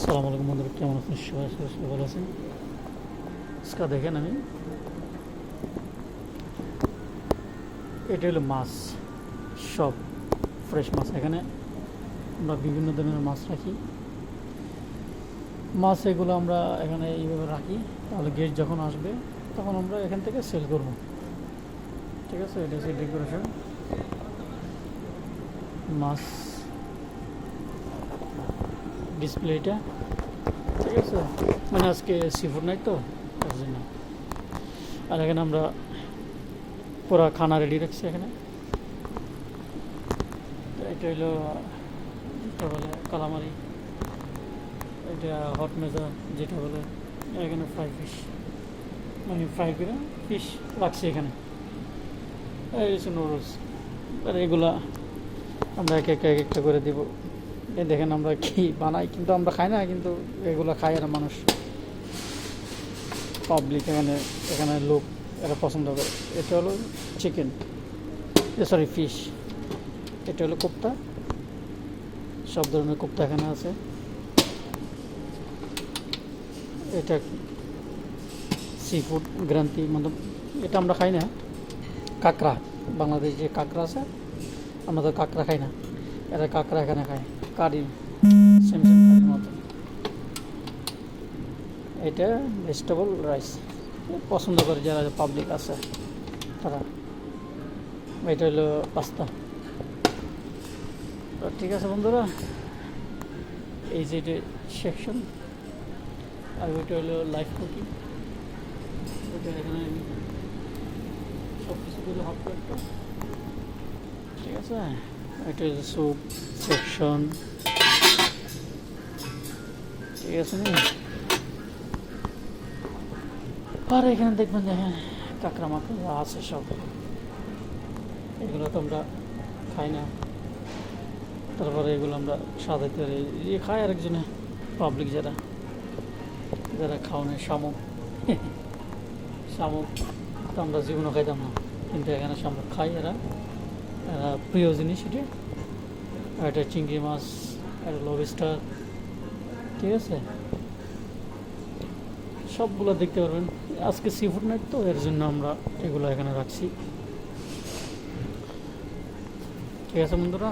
আসসালামু আলাইকুম বন্ধুরা, কেমন আছেন? সবাই সবাই ভালো আছেন। আজকে দেখেন আমি এটা হলো মাছ, সব ফ্রেশ মাছ। এখানে আমরা বিভিন্ন ধরনের মাছ রাখি। মাছ এগুলো আমরা এখানে এইভাবে রাখি, তাহলে গেস্ট যখন আসবে তখন আমরা এখান থেকে সেল করব। ঠিক আছে, এটা হচ্ছে ডেকোরেশন। মাছ ডিসপ্লেটা, ঠিক আছে, মানে আজকে সি ফুড নাই তো তার জন্য। আর এখানে আমরা পুরো খানা রেডি রাখছি এখানে। এটা হলো যেটা বলে কালামারি, এটা হট মেজা যেটা বলে। এখানে ফ্রাই ফিশ, মানে ফ্রাই করে ফিশ রাখছি এখানে। এই হচ্ছে নুডলস। আর এগুলা আমরা এক একটা করে দিব। এই দেখেন আমরা কি বানাই, কিন্তু আমরা খাই না, কিন্তু এগুলো খায় আর মানুষ, পাবলিক এখানে এখানে লোক এরা পছন্দ করে। এটা হলো চিকেন, সরি ফিশ। এটা হলো কোপ্তা, সব ধরনের কোপ্তা এখানে আছে। এটা সি ফুড গ্রান্তি, মানে এটা আমরা খাই না। কাঁকড়া, বাংলাদেশ যে কাঁকড়া আছে, আমরা তো কাঁকড়া খাই না, এরা কাঁকড়া এখানে খায়, কারি, সেম সেম কারির মতো। এটা ভেজিটেবল রাইস পছন্দ করে যারা পাবলিক আছে তারা। এটা হলো পাস্তা। তো ঠিক আছে বন্ধুরা, এই যে এটা সেকশন। আর ওইটা হলো লাইফ কুকিং। ওইটা এখানে সব কিছু দিলে হাফ প্লেটটা, ঠিক আছে। এটা হচ্ছে স্যুপ সেকশন, ঠিক আছে না। আর এখানে দেখবেন যে হ্যাঁ কাঁকড়া মাকড়া আছে সব। এগুলো তো আমরা খাই না, তারপরে এগুলো আমরা সাজাইতে ইয়ে খাই আরেকজনে, পাবলিক যারা যারা খাওয়ানো। শামুক, শামুক তো আমরা জীবনও খাইতাম না, কিন্তু এখানে শামুক খাই এরা, প্রিয় জিনিস এটা। আর এটা চিংড়ি মাছ, এটা লবস্টার, ঠিক আছে। সবগুলো দেখতে পারবেন। আজকে সি ফুড নাইট তো, এর জন্য আমরা এগুলো এখানে রাখছি। ঠিক আছে বন্ধুরা।